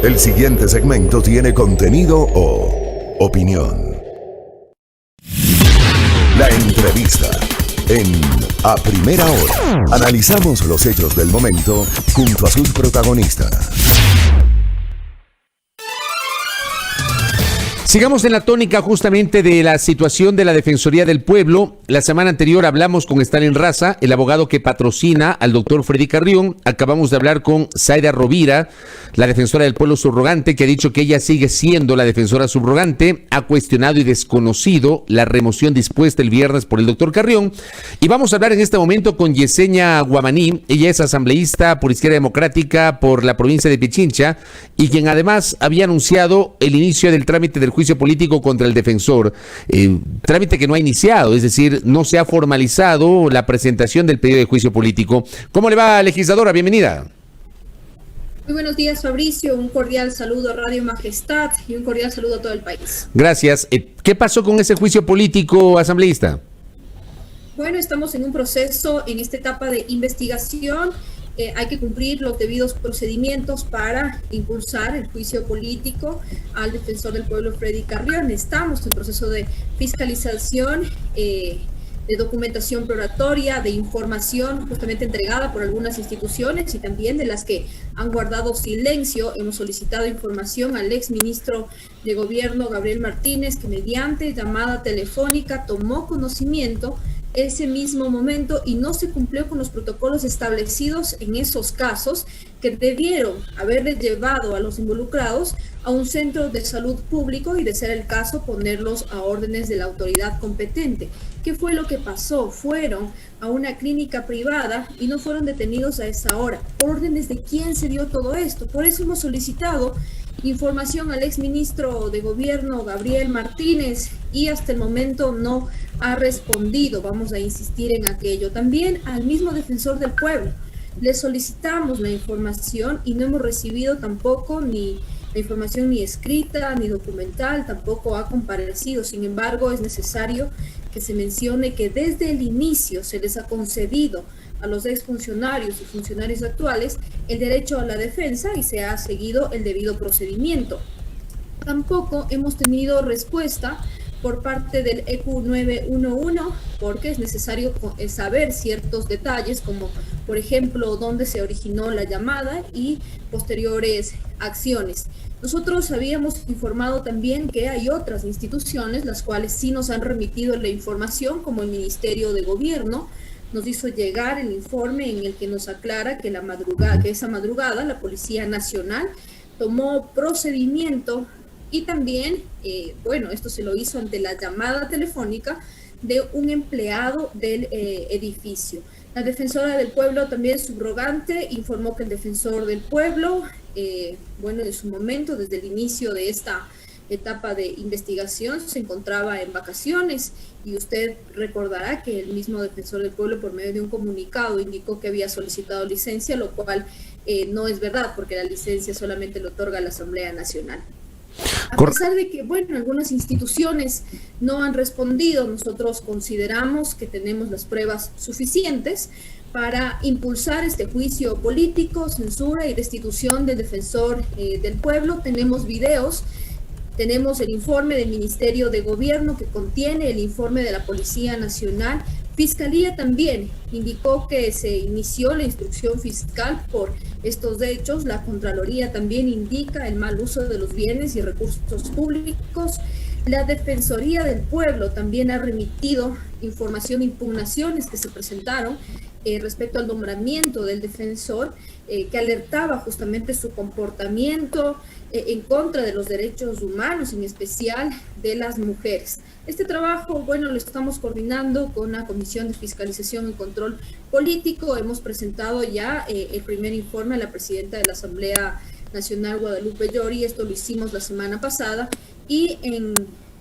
El siguiente segmento tiene contenido o opinión. La entrevista en A Primera Hora. Analizamos los hechos del momento junto a sus protagonistas. Sigamos en la tónica justamente de la situación de la Defensoría del Pueblo. La semana anterior hablamos con Stalin Raza, el abogado que patrocina al doctor Freddy Carrión. Acabamos de hablar con Zaida Rovira, la defensora del pueblo subrogante, que ha dicho que ella sigue siendo la defensora subrogante. Ha cuestionado y desconocido la remoción dispuesta el viernes por el doctor Carrión. Y vamos a hablar en este momento con Yesenia Guamaní. Ella es asambleísta por Izquierda Democrática por la provincia de Pichincha y quien además había anunciado el inicio del trámite del juicio político contra el defensor, trámite que no ha iniciado, es decir, no se ha formalizado la presentación del pedido de juicio político. ¿Cómo le va, legisladora? Bienvenida. Muy buenos días, Fabricio, un cordial saludo a Radio Majestad y un cordial saludo a todo el país. Gracias. ¿Qué pasó con ese juicio político, asambleísta? Bueno, estamos en un proceso, en esta etapa de investigación. Hay que cumplir los debidos procedimientos para impulsar el juicio político al defensor del pueblo Freddy Carrión. Estamos en proceso de fiscalización, de documentación probatoria, de información justamente entregada por algunas instituciones y también de las que han guardado silencio. Hemos solicitado información al exministro de Gobierno, Gabriel Martínez, que mediante llamada telefónica tomó conocimiento ese mismo momento y no se cumplió con los protocolos establecidos en esos casos que debieron haberle llevado a los involucrados a un centro de salud público y, de ser el caso, ponerlos a órdenes de la autoridad competente. ¿Qué fue lo que pasó? Fueron a una clínica privada y no fueron detenidos a esa hora. ¿Por órdenes de quién se dio todo esto? Por eso hemos solicitado información al exministro de Gobierno, Gabriel Martínez, y hasta el momento no ha respondido. Vamos a insistir en aquello. También al mismo defensor del pueblo le solicitamos la información y no hemos recibido tampoco ni la información ni escrita ni documental, tampoco ha comparecido. Sin embargo, es necesario que se mencione que desde el inicio se les ha concedido a los exfuncionarios y funcionarios actuales el derecho a la defensa y se ha seguido el debido procedimiento. Tampoco hemos tenido respuesta por parte del ECU 911 porque es necesario saber ciertos detalles, como por ejemplo dónde se originó la llamada y posteriores acciones. Nosotros habíamos informado también que hay otras instituciones las cuales sí nos han remitido la información, como el Ministerio de Gobierno. Nos hizo llegar el informe en el que nos aclara que esa madrugada la Policía Nacional tomó procedimiento y también, esto se lo hizo ante la llamada telefónica de un empleado del edificio. La defensora del pueblo, también subrogante, informó que el defensor del pueblo, en su momento, desde el inicio de esta etapa de investigación, se encontraba en vacaciones, y usted recordará que el mismo defensor del pueblo, por medio de un comunicado, indicó que había solicitado licencia, lo cual no es verdad, porque la licencia solamente lo otorga la Asamblea Nacional. A pesar de que, algunas instituciones no han respondido, nosotros consideramos que tenemos las pruebas suficientes para impulsar este juicio político, censura y destitución del defensor del pueblo. Tenemos videos, tenemos el informe del Ministerio de Gobierno que contiene el informe de la Policía Nacional. Fiscalía también indicó que se inició la instrucción fiscal por estos hechos. La Contraloría también indica el mal uso de los bienes y recursos públicos. La Defensoría del Pueblo también ha remitido información de impugnaciones que se presentaron respecto al nombramiento del defensor, que alertaba justamente su comportamiento en contra de los derechos humanos, en especial de las mujeres. Este trabajo, lo estamos coordinando con la Comisión de Fiscalización y Control Político. Hemos presentado ya el primer informe a la presidenta de la Asamblea Nacional, Guadalupe Llori. Esto lo hicimos la semana pasada, y en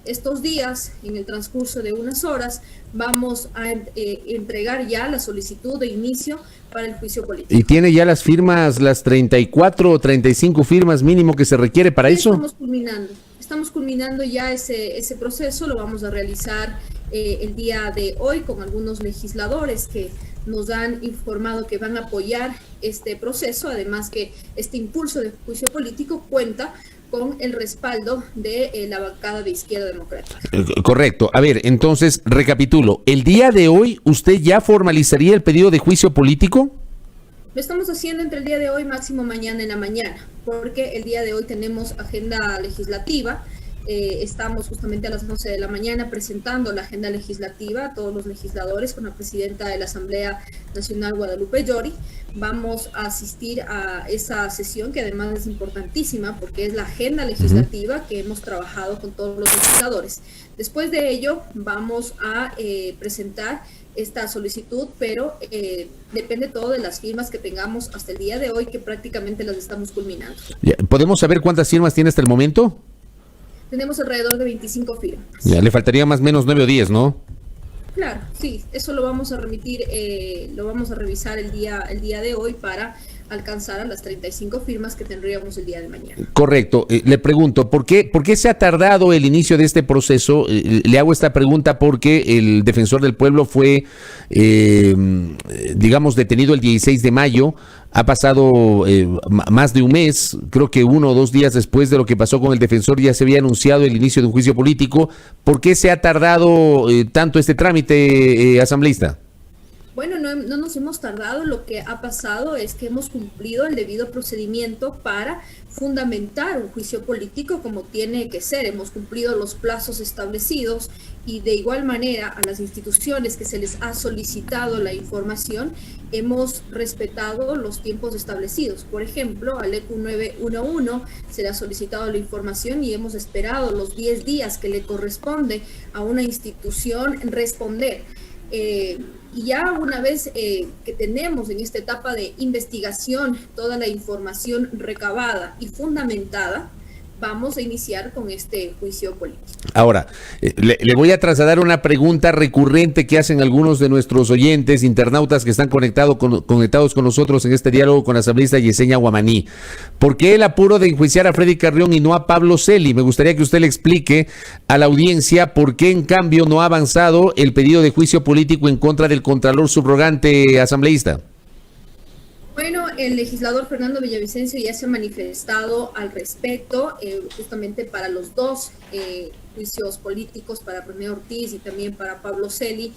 estos días, en el transcurso de unas horas, vamos a entregar ya la solicitud de inicio para el juicio político. ¿Y tiene ya las firmas, las 34 o 35 firmas mínimo que se requiere para eso? Estamos culminando ya ese proceso. Lo vamos a realizar el día de hoy con algunos legisladores que nos han informado que van a apoyar este proceso, además que este impulso de juicio político cuenta con el respaldo de la bancada de Izquierda Democrática. Correcto. A ver, entonces, recapitulo. ¿El día de hoy usted ya formalizaría el pedido de juicio político? Lo estamos haciendo entre el día de hoy, máximo mañana en la mañana, porque el día de hoy tenemos agenda legislativa. Estamos justamente a las 11 de la mañana presentando la agenda legislativa a todos los legisladores con la presidenta de la Asamblea Nacional, Guadalupe Llori. Vamos a asistir a esa sesión que además es importantísima porque es la agenda legislativa que hemos trabajado con todos los legisladores. Después de ello vamos a presentar esta solicitud, pero depende todo de las firmas que tengamos hasta el día de hoy, que prácticamente las estamos culminando. ¿Podemos saber cuántas firmas tiene hasta el momento? Tenemos alrededor de 25 firmas. Ya, le faltaría más o menos 9 o 10, ¿no? Claro, sí, eso lo vamos a remitir, lo vamos a revisar el día de hoy para alcanzar a las 35 firmas que tendríamos el día de mañana. Correcto. Le pregunto, ¿por qué se ha tardado el inicio de este proceso? Le hago esta pregunta porque el defensor del pueblo fue, digamos, detenido el 16 de mayo. Ha pasado más de un mes, creo que 1 o 2 días después de lo que pasó con el defensor ya se había anunciado el inicio de un juicio político. ¿Por qué se ha tardado tanto este trámite, asambleísta? Bueno, no nos hemos tardado. Lo que ha pasado es que hemos cumplido el debido procedimiento para fundamentar un juicio político como tiene que ser. Hemos cumplido los plazos establecidos y de igual manera a las instituciones que se les ha solicitado la información hemos respetado los tiempos establecidos. Por ejemplo, al ECU 911 se le ha solicitado la información y hemos esperado los 10 días que le corresponde a una institución responder. Y ya una vez que tenemos en esta etapa de investigación toda la información recabada y fundamentada, vamos a iniciar con este juicio político. Ahora, le voy a trasladar una pregunta recurrente que hacen algunos de nuestros oyentes, internautas que están conectados con nosotros en este diálogo con la asambleísta Yesenia Guamaní. ¿Por qué el apuro de enjuiciar a Freddy Carrión y no a Pablo Celi? Me gustaría que usted le explique a la audiencia por qué en cambio no ha avanzado el pedido de juicio político en contra del contralor subrogante asambleísta. Bueno, el legislador Fernando Villavicencio ya se ha manifestado al respecto, justamente para los dos juicios políticos, para René Ortiz y también para Pablo Celi.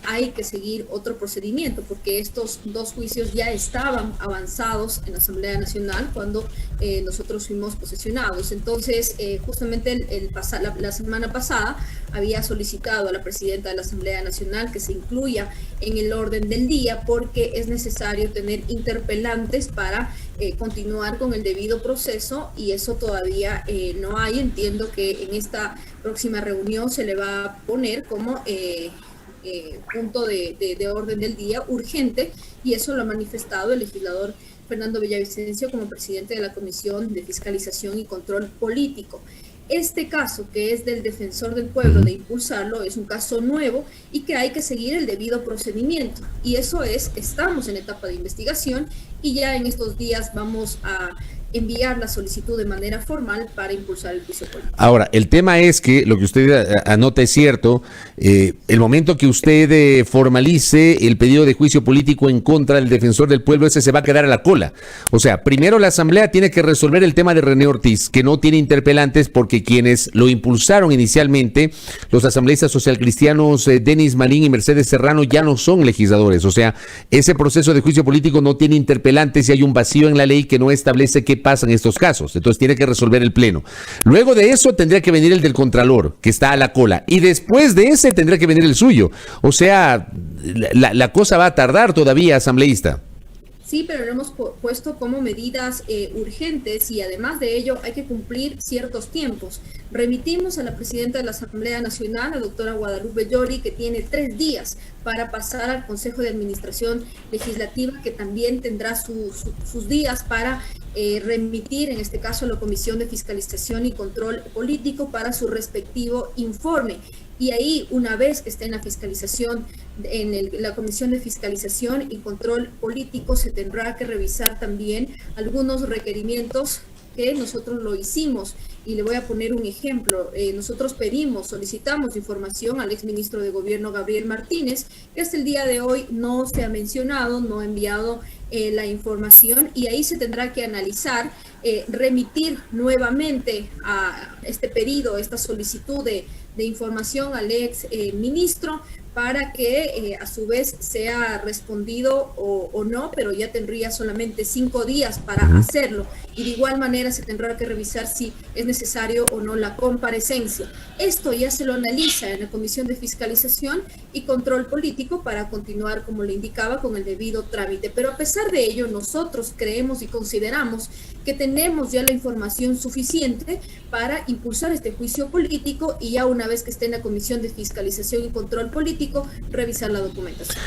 Hay que seguir otro procedimiento porque estos dos juicios ya estaban avanzados en la Asamblea Nacional cuando nosotros fuimos posesionados. Entonces, justamente la semana pasada había solicitado a la presidenta de la Asamblea Nacional que se incluya en el orden del día porque es necesario tener interpelantes para continuar con el debido proceso y eso todavía no hay. Entiendo que en esta próxima reunión se le va a poner como punto de orden del día urgente y eso lo ha manifestado el legislador Fernando Villavicencio como presidente de la Comisión de Fiscalización y Control Político. Este caso, que es del defensor del pueblo, de impulsarlo, es un caso nuevo y que hay que seguir el debido procedimiento. Y eso es, estamos en etapa de investigación y ya en estos días vamos a enviar la solicitud de manera formal para impulsar el juicio político. Ahora, el tema es que lo que usted anota es cierto, el momento que usted formalice el pedido de juicio político en contra del defensor del pueblo, ese se va a quedar a la cola. O sea, primero la Asamblea tiene que resolver el tema de René Ortiz, que no tiene interpelantes porque quienes lo impulsaron inicialmente, los asambleístas socialcristianos Denis Marín y Mercedes Serrano ya no son legisladores. O sea, ese proceso de juicio político no tiene interpelantes y hay un vacío en la ley que no establece qué pasa en estos casos. Entonces tiene que resolver el pleno. Luego de eso tendría que venir el del contralor, que está a la cola. Y después de ese tendría que venir el suyo. O sea, la cosa va a tardar todavía, asambleísta. Sí, pero lo hemos puesto como medidas urgentes y además de ello hay que cumplir ciertos tiempos. Remitimos a la presidenta de la Asamblea Nacional, la doctora Guadalupe Llori, que tiene 3 días para pasar al Consejo de Administración Legislativa, que también tendrá sus días para remitir, en este caso, a la Comisión de Fiscalización y Control Político para su respectivo informe. Y ahí, una vez que esté en la fiscalización, la Comisión de Fiscalización y Control Político, se tendrá que revisar también algunos requerimientos que nosotros lo hicimos. Y le voy a poner un ejemplo. Nosotros solicitamos información al exministro de Gobierno, Gabriel Martínez, que hasta el día de hoy no se ha mencionado, no ha enviado la información, y ahí se tendrá que analizar, remitir nuevamente a este pedido, esta solicitud de información al ex ministro, para que a su vez sea respondido o no, pero ya tendría solamente 5 días para hacerlo, y de igual manera se tendrá que revisar si es necesario o no la comparecencia. Esto ya se lo analiza en la Comisión de Fiscalización y Control Político para continuar, como le indicaba, con el debido trámite. Pero a pesar de ello, nosotros creemos y consideramos que tenemos ya la información suficiente para impulsar este juicio político, y ya una vez que esté en la Comisión de Fiscalización y Control Político, revisar la documentación.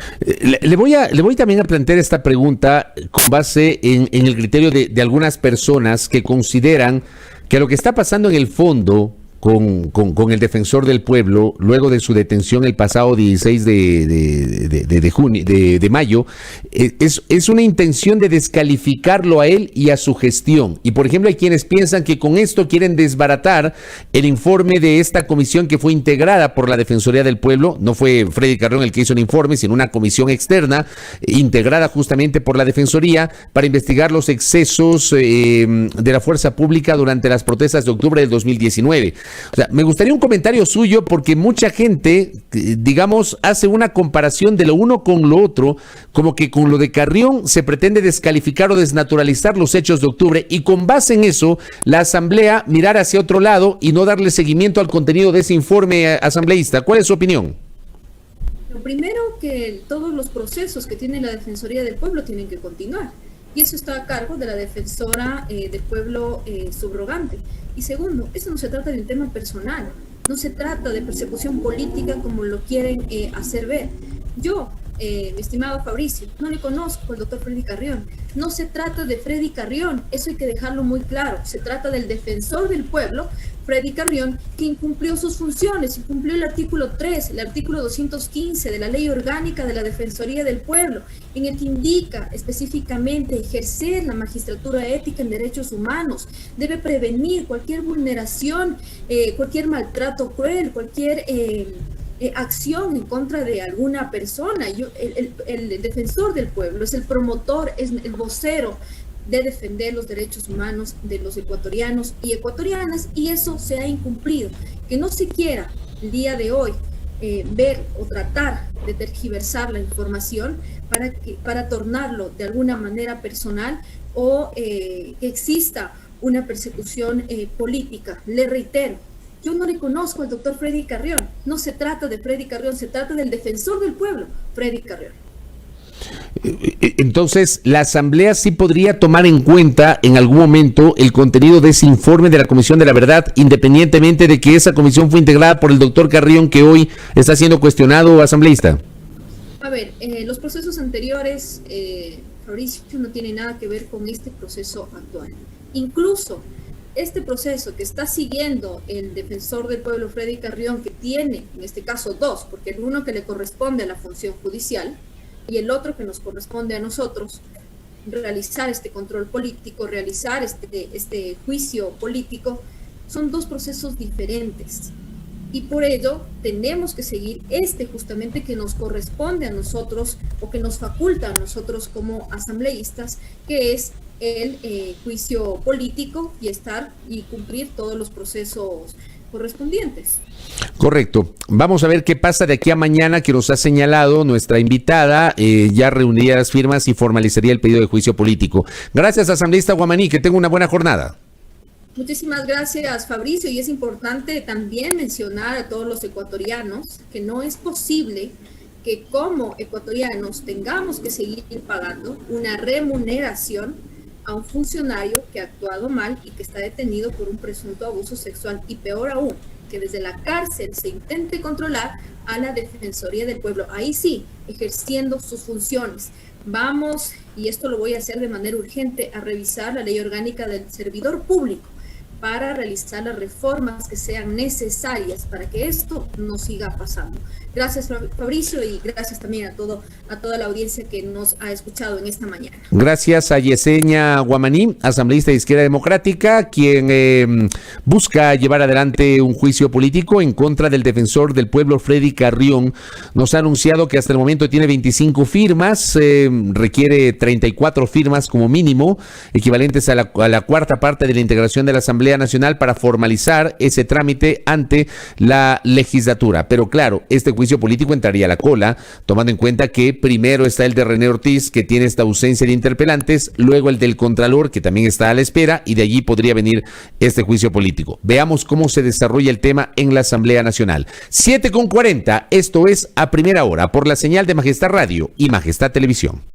Le voy también a plantear esta pregunta con base en el criterio de algunas personas que consideran que lo que está pasando en el fondo con el defensor del pueblo, luego de su detención el pasado 16 de mayo, es una intención de descalificarlo a él y a su gestión. Y por ejemplo, hay quienes piensan que con esto quieren desbaratar el informe de esta comisión que fue integrada por la Defensoría del Pueblo. No fue Freddy Carrión el que hizo el informe, sino una comisión externa integrada justamente por la Defensoría para investigar los excesos de la fuerza pública durante las protestas de octubre del 2019. O sea, me gustaría un comentario suyo, porque mucha gente, digamos, hace una comparación de lo uno con lo otro, como que con lo de Carrión se pretende descalificar o desnaturalizar los hechos de octubre, y con base en eso, la Asamblea mirar hacia otro lado y no darle seguimiento al contenido de ese informe asambleísta. ¿Cuál es su opinión? Lo primero, que todos los procesos que tiene la Defensoría del Pueblo tienen que continuar, y eso está a cargo de la defensora del pueblo subrogante. Y segundo, esto no se trata de un tema personal, no se trata de persecución política como lo quieren hacer ver. Yo, mi estimado Fabricio, no le conozco al doctor Freddy Carrión. No se trata de Freddy Carrión, eso hay que dejarlo muy claro. Se trata del defensor del pueblo, Freddy Carrión, que incumplió sus funciones, incumplió el artículo 3, el artículo 215 de la Ley Orgánica de la Defensoría del Pueblo, en el que indica específicamente ejercer la magistratura ética en derechos humanos, debe prevenir cualquier vulneración, cualquier maltrato cruel, cualquier acción en contra de alguna persona. El defensor del pueblo es el promotor, es el vocero de defender los derechos humanos de los ecuatorianos y ecuatorianas, y eso se ha incumplido. Que no se quiera el día de hoy ver o tratar de tergiversar la información para tornarlo de alguna manera personal, o que exista una persecución política. Le reitero, yo no le conozco al doctor Freddy Carrión, no se trata de Freddy Carrión, se trata del defensor del pueblo, Freddy Carrión. Entonces, la Asamblea sí podría tomar en cuenta en algún momento el contenido de ese informe de la Comisión de la Verdad, independientemente de que esa comisión fue integrada por el doctor Carrión, que hoy está siendo cuestionado, asambleísta. A ver, los procesos anteriores, Fabricio, no tiene nada que ver con este proceso actual. Incluso este proceso que está siguiendo el defensor del pueblo, Freddy Carrión, que tiene, en este caso, dos, porque el uno que le corresponde a la función judicial y el otro que nos corresponde a nosotros, realizar este control político, realizar este juicio político, son dos procesos diferentes. Y por ello tenemos que seguir justamente que nos corresponde a nosotros, o que nos faculta a nosotros como asambleístas, que es el juicio político, y cumplir todos los procesos correspondientes. Correcto. Vamos a ver qué pasa de aquí a mañana, que nos ha señalado nuestra invitada. Ya reuniría las firmas y formalizaría el pedido de juicio político. Gracias, asambleísta Guamaní, que tenga una buena jornada. Muchísimas gracias, Fabricio, y es importante también mencionar a todos los ecuatorianos que no es posible que como ecuatorianos tengamos que seguir pagando una remuneración a un funcionario que ha actuado mal y que está detenido por un presunto abuso sexual, y peor aún, que desde la cárcel se intente controlar a la Defensoría del Pueblo, ahí sí, ejerciendo sus funciones. Vamos, y esto lo voy a hacer de manera urgente, a revisar la Ley Orgánica del Servidor Público para realizar las reformas que sean necesarias para que esto no siga pasando. Gracias, Fabricio, y gracias también a toda la audiencia que nos ha escuchado en esta mañana. Gracias a Yesenia Guamaní, asambleísta de Izquierda Democrática, quien busca llevar adelante un juicio político en contra del defensor del pueblo, Freddy Carrión. Nos ha anunciado que hasta el momento tiene 25 firmas, requiere 34 firmas como mínimo, equivalentes a la cuarta parte de la integración de la Asamblea Nacional para formalizar ese trámite ante la legislatura. Pero claro, este juicio político entraría a la cola, tomando en cuenta que primero está el de René Ortiz, que tiene esta ausencia de interpelantes, luego el del Contralor, que también está a la espera, y de allí podría venir este juicio político. Veamos cómo se desarrolla el tema en la Asamblea Nacional. 7:40, esto es A Primera Hora, por la señal de Majestad Radio y Majestad Televisión.